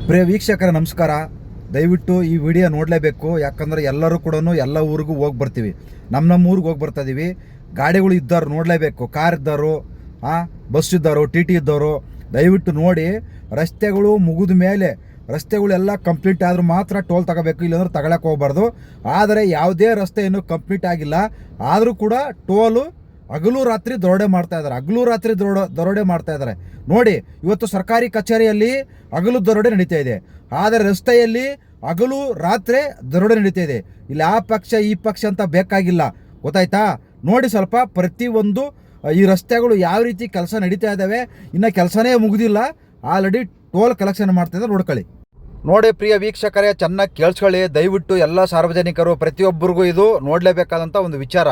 ಪ್ರಿಯ ವೀಕ್ಷಕರ ನಮಸ್ಕಾರ. ದಯವಿಟ್ಟು ಈ ವಿಡಿಯೋ ನೋಡಲೇಬೇಕು. ಯಾಕಂದರೆ ಎಲ್ಲರೂ ಕೂಡ ಎಲ್ಲ ಊರಿಗೂ ಹೋಗಿ ಬರ್ತೀವಿ, ನಮ್ಮ ಊರಿಗೆ ಹೋಗಿ ಬರ್ತಾ ಇದ್ದೀವಿ. ಗಾಡಿಗಳು ಇದ್ದವ್ರು ನೋಡಲೇಬೇಕು. ಕಾರ್ ಇದ್ದವರು, ಬಸ್ ಇದ್ದವರು, ಟಿ ಟಿ ಇದ್ದವರು ದಯವಿಟ್ಟು ನೋಡಿ. ರಸ್ತೆಗಳು ಮುಗಿದ ಮೇಲೆ ರಸ್ತೆಗಳೆಲ್ಲ ಕಂಪ್ಲೀಟ್ ಆದರೂ ಮಾತ್ರ ಟೋಲ್ ತಗೋಬೇಕು, ಇಲ್ಲಾಂದ್ರೆ ತಗೊಳಕ್ಕೆ ಹೋಗ್ಬಾರ್ದು. ಆದರೆ ಯಾವುದೇ ರಸ್ತೆ ಇನ್ನೂ ಕಂಪ್ಲೀಟ್ ಆಗಿಲ್ಲ, ಆದರೂ ಕೂಡ ಟೋಲು ಹಗಲು ರಾತ್ರಿ ದರೋಡೆ ಮಾಡ್ತಾ ಇದ್ದಾರೆ. ನೋಡಿ, ಇವತ್ತು ಸರ್ಕಾರಿ ಕಚೇರಿಯಲ್ಲಿ ಹಗಲು ದರೋಡೆ ನಡೀತಾ ಇದೆ, ಆದರೆ ರಸ್ತೆಯಲ್ಲಿ ಹಗಲು ರಾತ್ರಿ ದರೋಡೆ ನಡೀತಾ ಇದೆ. ಇಲ್ಲಿ ಆ ಪಕ್ಷ ಈ ಪಕ್ಷ ಅಂತ ಬೇಕಾಗಿಲ್ಲ, ಗೊತ್ತಾಯ್ತಾ? ನೋಡಿ ಸ್ವಲ್ಪ ಪ್ರತಿಯೊಂದು ಈ ರಸ್ತೆಗಳು ಯಾವ ರೀತಿ ಕೆಲಸ ನಡೀತಾ ಇದ್ದಾವೆ. ಇನ್ನು ಕೆಲಸನೇ ಮುಗಿದಿಲ್ಲ, ಆಲ್ರೆಡಿ ಟೋಲ್ ಕಲೆಕ್ಷನ್ ಮಾಡ್ತಾ ಇದ್ದಾರೆ. ನೋಡ್ಕೊಳ್ಳಿ. ನೋಡಿ ಪ್ರಿಯ ವೀಕ್ಷಕರೇ, ಚೆನ್ನಾಗಿ ಕೇಳಿಸ್ಕೊಳ್ಳಿ. ದಯವಿಟ್ಟು ಎಲ್ಲ ಸಾರ್ವಜನಿಕರು ಪ್ರತಿಯೊಬ್ಬರಿಗೂ ಇದು ನೋಡಲೇಬೇಕಾದಂಥ ಒಂದು ವಿಚಾರ.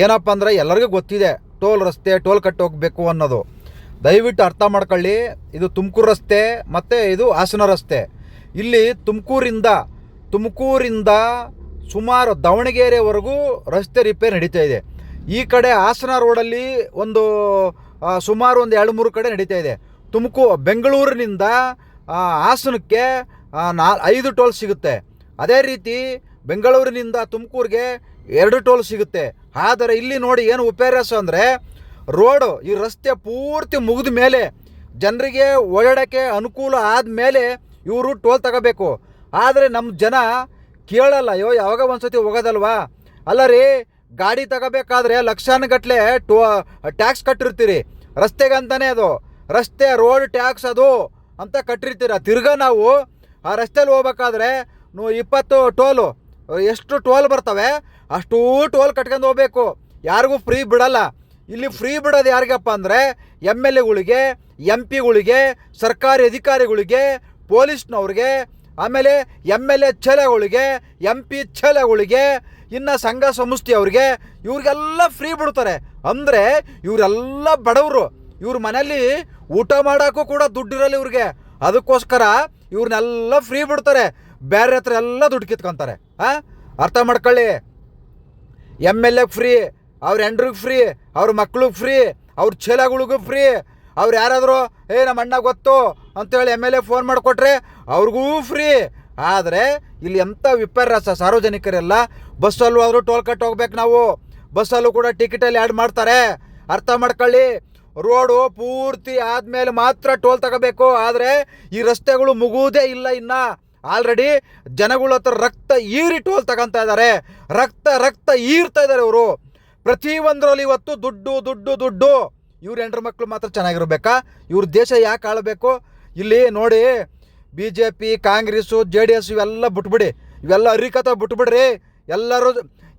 ಏನಪ್ಪ ಅಂದರೆ ಎಲ್ಲರಿಗೂ ಗೊತ್ತಿದೆ ಟೋಲ್ ರಸ್ತೆ, ಟೋಲ್ ಕಟ್ಟಿ ಹೋಗಬೇಕು ಅನ್ನೋದು. ದಯವಿಟ್ಟು ಅರ್ಥ ಮಾಡ್ಕೊಳ್ಳಿ. ಇದು ತುಮಕೂರು ರಸ್ತೆ ಮತ್ತು ಇದು ಹಾಸನ ರಸ್ತೆ. ಇಲ್ಲಿ ತುಮಕೂರಿಂದ ಸುಮಾರು ದಾವಣಗೆರೆವರೆಗೂ ರಸ್ತೆ ರಿಪೇರಿ ನಡೀತಾ ಇದೆ. ಈ ಕಡೆ ಹಾಸನ ರೋಡಲ್ಲಿ ಸುಮಾರು ಒಂದು 2-3 ಕಡೆ ನಡೀತಾ ಇದೆ. ಬೆಂಗಳೂರಿನಿಂದ ಹಾಸನಕ್ಕೆ 5 ಟೋಲ್ ಸಿಗುತ್ತೆ. ಅದೇ ರೀತಿ ಬೆಂಗಳೂರಿನಿಂದ ತುಮಕೂರಿಗೆ 2 ಟೋಲ್ ಸಿಗುತ್ತೆ. ಆದರೆ ಇಲ್ಲಿ ನೋಡಿ ಏನು ಉಪೇರಾಸ ಅಂದರೆ, ರೋಡು ಈ ರಸ್ತೆ ಪೂರ್ತಿ ಮುಗಿದ ಮೇಲೆ ಜನರಿಗೆ ಓಡಾಡೋಕ್ಕೆ ಅನುಕೂಲ ಆದಮೇಲೆ ಇವರು ಟೋಲ್ ತಗೋಬೇಕು. ಆದರೆ ನಮ್ಮ ಜನ ಕೇಳಲ್ಲ. ಯಾವಾಗ ಒಂದ್ಸತಿ ಹೋಗೋದಲ್ವಾ? ಅಲ್ಲ ರೀ, ಗಾಡಿ ತಗೋಬೇಕಾದ್ರೆ ಲಕ್ಷಾನುಗಟ್ಟಲೆ ಟ್ಯಾಕ್ಸ್ ಕಟ್ಟಿರ್ತೀರಿ ರಸ್ತೆಗಂತಾನೆ. ಅದು ರಸ್ತೆ ರೋಡ್ ಟ್ಯಾಕ್ಸ್ ಅದು ಅಂತ ಕಟ್ಟಿರ್ತೀರ. ತಿರ್ಗಾ ನಾವು ಆ ರಸ್ತೆಯಲ್ಲಿ ಹೋಗ್ಬೇಕಾದ್ರೆ 20 ಟೋಲು, ಎಷ್ಟು ಟೋಲ್ ಬರ್ತವೆ ಅಷ್ಟೂ ಟೋಲ್ ಕಟ್ಕೊಂಡು ಹೋಗ್ಬೇಕು. ಯಾರಿಗೂ ಫ್ರೀ ಬಿಡಲ್ಲ. ಇಲ್ಲಿ ಫ್ರೀ ಬಿಡೋದು ಯಾರಿಗಪ್ಪ ಅಂದರೆ MLAಗಳಿಗೆ, MP ಗಳಿಗೆ, ಸರ್ಕಾರಿ ಅಧಿಕಾರಿಗಳಿಗೆ, ಪೊಲೀಸ್ನವ್ರಿಗೆ, ಆಮೇಲೆ MLA ಚೇಲೆಗಳಿಗೆ, MP ಚೇಲೆಗಳಿಗೆ, ಇನ್ನು ಸಂಘ ಸಂಸ್ಥೆಯವ್ರಿಗೆ, ಇವ್ರಿಗೆಲ್ಲ ಫ್ರೀ ಬಿಡ್ತಾರೆ. ಅಂದರೆ ಇವರೆಲ್ಲ ಬಡವರು. ಇವ್ರ ಮನೇಲಿ ಊಟ ಮಾಡೋಕ್ಕೂ ಕೂಡ ದುಡ್ಡಿರಲ್ಲ ಇವ್ರಿಗೆ. ಅದಕ್ಕೋಸ್ಕರ ಇವ್ರನ್ನೆಲ್ಲ ಫ್ರೀ ಬಿಡ್ತಾರೆ. ಬೇರೆ ಹತ್ರ ಎಲ್ಲ ದುಡ್ಡು ಕಿತ್ಕೊತಾರೆ. ಅರ್ಥ ಮಾಡ್ಕೊಳ್ಳಿ. MLA ಫ್ರೀ, ಅವ್ರ ಹೆಂಡ್ರಿಗೆ ಫ್ರೀ, ಅವ್ರ ಮಕ್ಳಿಗೆ ಫ್ರೀ, ಅವ್ರ ಚೇಲೆಗಳಿಗೂ ಫ್ರೀ. ಅವ್ರು ಯಾರಾದರೂ ನಮ್ಮ ಅಣ್ಣ ಗೊತ್ತು ಅಂತೇಳಿ MLA ಫೋನ್ ಮಾಡಿಕೊಟ್ರೆ ಅವ್ರಿಗೂ ಫ್ರೀ. ಆದರೆ ಇಲ್ಲಿ ಎಂಥ ವಿಪರ್ಯಾಸ. ಸಾರ್ವಜನಿಕರೆಲ್ಲ ಬಸ್ಸಲ್ಲೂ ಆದರೂ ಟೋಲ್ ಕಟ್ ಹೋಗ್ಬೇಕು ನಾವು. ಬಸ್ಸಲ್ಲೂ ಕೂಡ ಟಿಕೆಟಲ್ಲಿ ಆ್ಯಡ್ ಮಾಡ್ತಾರೆ. ಅರ್ಥ ಮಾಡ್ಕೊಳ್ಳಿ. ರೋಡು ಪೂರ್ತಿ ಆದಮೇಲೆ ಮಾತ್ರ ಟೋಲ್ ತಗೋಬೇಕು. ಆದರೆ ಈ ರಸ್ತೆಗಳು ಮುಗುವುದೇ ಇಲ್ಲ. ಇನ್ನು ಆಲ್ರೆಡಿ ಜನಗಳ ಹತ್ರ ರಕ್ತ ಈರಿ ಟೋಲ್ ತಗೊತಾ ಇದ್ದಾರೆ. ರಕ್ತ ಈರ್ತಾ ಇದ್ದಾರೆ ಇವರು. ಪ್ರತಿಯೊಂದರಲ್ಲಿ ಇವತ್ತು ದುಡ್ಡು. ಇವ್ರ ಹೆಂಡ್ರ ಮಕ್ಕಳು ಮಾತ್ರ ಚೆನ್ನಾಗಿರ್ಬೇಕಾ? ಇವ್ರ ದೇಶ ಯಾಕೆ ಆಳಬೇಕು? ಇಲ್ಲಿ ನೋಡಿ, BJP, ಕಾಂಗ್ರೆಸ್ಸು, JDS ಇವೆಲ್ಲ ಬಿಟ್ಬಿಡಿ. ಇವೆಲ್ಲ ಅರಿಕತ ಬಿಟ್ಬಿಡ್ರಿ.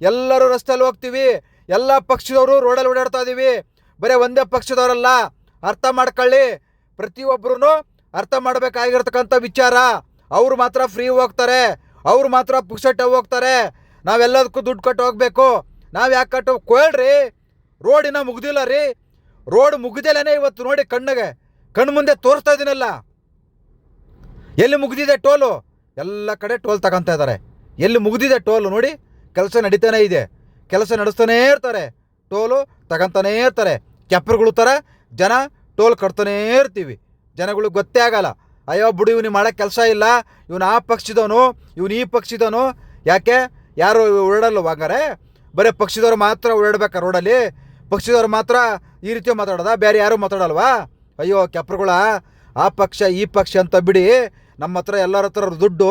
ಎಲ್ಲರೂ ರಸ್ತೆಯಲ್ಲಿ ಹೋಗ್ತೀವಿ. ಎಲ್ಲ ಪಕ್ಷದವರು ರೋಡಲ್ಲಿ ಓಡಾಡ್ತಾ ಇದ್ದೀವಿ. ಬರೀ ಒಂದೇ ಪಕ್ಷದವರಲ್ಲ. ಅರ್ಥ ಮಾಡ್ಕೊಳ್ಳಿ. ಪ್ರತಿಯೊಬ್ಬರೂ ಅರ್ಥ ಮಾಡಬೇಕಾಗಿರ್ತಕ್ಕಂಥ ವಿಚಾರ. ಅವರು ಮಾತ್ರ ಫ್ರೀ ಹೋಗ್ತಾರೆ, ಅವರು ಮಾತ್ರ ಪುಕ್ಸಟ್ಟೆ ಹೋಗ್ತಾರೆ. ನಾವೆಲ್ಲದಕ್ಕೂ ದುಡ್ಡು ಕಟ್ಟು ಹೋಗ್ಬೇಕು. ನಾವು ಯಾಕೆ ಕೊಳ್ರಿ? ರೋಡಿನ ಮುಗ್ದಿಲ್ಲ ರೀ. ರೋಡ್ ಮುಗ್ದಿಲ್ಲೇ ಇವತ್ತು ನೋಡಿ, ಕಣ್ಣು ಮುಂದೆ ತೋರಿಸ್ತಾ ಇದ್ದೀನಲ್ಲ. ಎಲ್ಲಿ ಮುಗ್ದಿದೆ ಟೋಲು? ಎಲ್ಲ ಕಡೆ ಟೋಲ್ ತಗೊತಾ ಇದ್ದಾರೆ. ಎಲ್ಲಿ ಮುಗ್ದಿದೆ ಟೋಲು ನೋಡಿ? ಕೆಲಸ ನಡೀತಾನೆ ಇದೆ. ಕೆಲಸ ನಡೆಸ್ತಾನೇ ಇರ್ತಾರೆ, ಟೋಲು ತಗೊತಾನೇ ಇರ್ತಾರೆ. ಕೆಪ್ಪರುಗಳು ಥರ ಜನ ಟೋಲ್ ಕಟ್ತಾನೇ ಇರ್ತೀವಿ. ಜನಗಳಿಗೆ ಗೊತ್ತೇ ಆಗಲ್ಲ. ಅಯ್ಯೋ ಬಿಡು, ಇವನಿಗೆ ಮಾಡೋಕ್ಕೆ ಕೆಲಸ ಇಲ್ಲ, ಇವನು ಆ ಪಕ್ಷದವನು, ಇವನು ಈ ಪಕ್ಷದವನು. ಯಾಕೆ ಯಾರು ಓಡಾಡಲ್ವ? ಹಂಗಾರೆ ಬರೀ ಪಕ್ಷದವ್ರು ಮಾತ್ರ ಓಡಾಡ್ಬೇಕಾ ರೋಡಲ್ಲಿ? ಪಕ್ಷದವ್ರು ಮಾತ್ರ ಈ ರೀತಿ ಮಾತಾಡೋದಾ? ಬೇರೆ ಯಾರು ಮಾತಾಡಲ್ವಾ? ಅಯ್ಯೋ ಕೆಪ್ಪರುಗಳ, ಆ ಪಕ್ಷ ಈ ಪಕ್ಷ ಅಂತ ಬಿಡಿ. ನಮ್ಮ ಹತ್ರ ಎಲ್ಲರ ಹತ್ರ ದುಡ್ಡು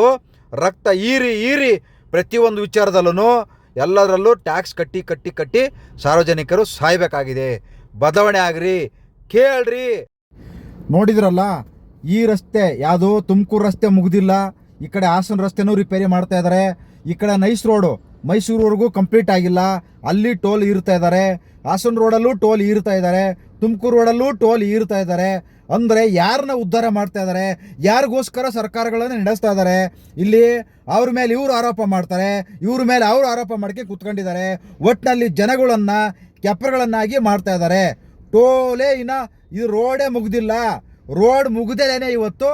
ರಕ್ತ ಈರಿ ಪ್ರತಿಯೊಂದು ವಿಚಾರದಲ್ಲೂ ಎಲ್ಲದರಲ್ಲೂ ಟ್ಯಾಕ್ಸ್ ಕಟ್ಟಿ ಸಾರ್ವಜನಿಕರು ಸಾಯ್ಬೇಕಾಗಿದೆ. ಬದಲಾವಣೆ ಆಗ್ರಿ, ಕೇಳ್ರಿ. ನೋಡಿದ್ರಲ್ಲ, ಈ ರಸ್ತೆ ಯಾವುದು ತುಮಕೂರು ರಸ್ತೆ ಮುಗ್ದಿಲ್ಲ. ಈ ಕಡೆ ಹಾಸನ ರಸ್ತೆನೂ ರಿಪೇರಿ ಮಾಡ್ತಾ ಇದ್ದಾರೆ. ಈ ಕಡೆ ನೈಸ್ ರೋಡು ಮೈಸೂರುವರೆಗೂ ಕಂಪ್ಲೀಟ್ ಆಗಿಲ್ಲ, ಅಲ್ಲಿ ಟೋಲ್ ಈರ್ತಾ ಇದ್ದಾರೆ. ಹಾಸನ ರೋಡಲ್ಲೂ ಟೋಲ್ ಈರ್ತಾ ಇದ್ದಾರೆ, ತುಮಕೂರು ರೋಡಲ್ಲೂ ಟೋಲ್ ಈರ್ತಾ ಇದ್ದಾರೆ. ಅಂದರೆ ಯಾರನ್ನ ಉದ್ಧಾರ ಮಾಡ್ತಾ ಇದ್ದಾರೆ? ಯಾರಿಗೋಸ್ಕರ ಸರ್ಕಾರಗಳನ್ನು ನಡೆಸ್ತಾ ಇದ್ದಾರೆ? ಇಲ್ಲಿ ಅವ್ರ ಮೇಲೆ ಇವರು ಆರೋಪ ಮಾಡ್ತಾರೆ, ಇವ್ರ ಮೇಲೆ ಅವರು ಆರೋಪ ಮಾಡ್ಕೆ ಕೂತ್ಕೊಂಡಿದ್ದಾರೆ. ಒಟ್ಟಿನಲ್ಲಿ ಜನಗಳನ್ನು ಕೆಪ್ಪರುಗಳನ್ನಾಗಿ ಮಾಡ್ತಾ ಇದ್ದಾರೆ. ಟೋಲೇ ಇದು ರೋಡೇ ಮುಗ್ದಿಲ್ಲ. ರೋಡ್ ಮುಗ್ದೇನೆ ಇವತ್ತು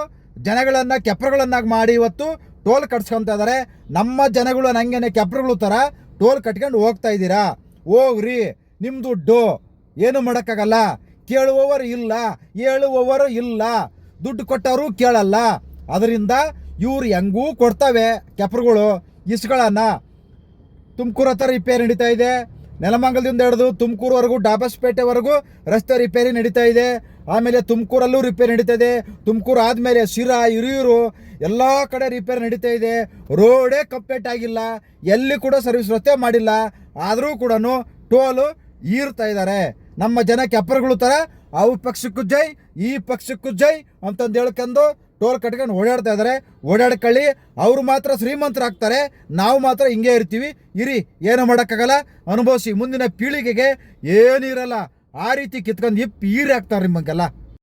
ಜನಗಳನ್ನು ಕೆಪ್ಪರುಗಳನ್ನಾಗಿ ಮಾಡಿ ಇವತ್ತು ಟೋಲ್ ಕಟ್ಸ್ಕೊತಾ ಇದ್ದಾರೆ. ನಮ್ಮ ಜನಗಳು ನಂಗೇನೆ ಕೆಪ್ಪರುಗಳು ಥರ ಟೋಲ್ ಕಟ್ಕೊಂಡು ಹೋಗ್ತಾ ಇದ್ದೀರಾ? ಹೋಗ್ರಿ, ನಿಮ್ಮ ದುಡ್ಡು ಏನು ಮಾಡೋಕ್ಕಾಗಲ್ಲ. ಕೇಳುವವರು ಇಲ್ಲ, ಹೇಳುವವರು ಇಲ್ಲ. ದುಡ್ಡು ಕೊಟ್ಟವರು ಕೇಳಲ್ಲ. ಅದರಿಂದ ಇವ್ರು ಹೆಂಗೂ ಕೊಡ್ತವೆ ಕೆಪ್ರುಗಳು ಇಸ್ಗಳನ್ನು. ತುಮಕೂರು ಹತ್ರ ರಿಪೇರಿ ನಡೀತಾ ಇದೆ. ನೆಲಮಂಗಲದಿಂದ ಹಿಡಿದು ತುಮಕೂರುವರೆಗೂ ಡಾಬಸ್ಪೇಟೆವರೆಗೂ ರಸ್ತೆ ರಿಪೇರಿ ನಡೀತಾ ಇದೆ. ಆಮೇಲೆ ತುಮಕೂರಲ್ಲೂ ರಿಪೇರಿ ನಡೀತಾ ಇದೆ. ತುಮಕೂರು ಆದಮೇಲೆ ಶಿರಾ, ಹಿರಿಯೂರು ಎಲ್ಲ ಕಡೆ ರಿಪೇರಿ ನಡೀತಾ ಇದೆ. ರೋಡೇ ಕಂಪ್ಲೀಟ್ ಆಗಿಲ್ಲ, ಎಲ್ಲಿ ಕೂಡ ಸರ್ವಿಸ್ ರಸ್ತೆ ಮಾಡಿಲ್ಲ. ಆದರೂ ಕೂಡ ಟೋಲು ಈರ್ತಾ ಇದ್ದಾರೆ. ನಮ್ಮ ಜನ ಕೆಪ್ಪರುಗಳು ಥರ ಅವು ಪಕ್ಷಕ್ಕೂ ಜೈ, ಈ ಪಕ್ಷಕ್ಕೂ ಜೈ ಅಂತಂದು ಹೇಳ್ಕೊಂಡು ಟೋಲ್ ಕಟ್ಕೊಂಡು ಓಡಾಡ್ತಾ ಇದ್ದಾರೆ. ಓಡಾಡ್ಕೊಳ್ಳಿ, ಅವರು ಮಾತ್ರ ಶ್ರೀಮಂತರಾಗ್ತಾರೆ, ನಾವು ಮಾತ್ರ ಹಿಂಗೆ ಇರ್ತೀವಿ. ಇರಿ, ಏನು ಮಾಡೋಕ್ಕಾಗಲ್ಲ, ಅನುಭವಿಸಿ. ಮುಂದಿನ ಪೀಳಿಗೆಗೆ ಏನಿರಲ್ಲ ಆ ರೀತಿ ಕಿತ್ಕೊಂಡು ಈರಿ ಹಾಕ್ತಾರೆ ನಿಮಗೆಲ್ಲ.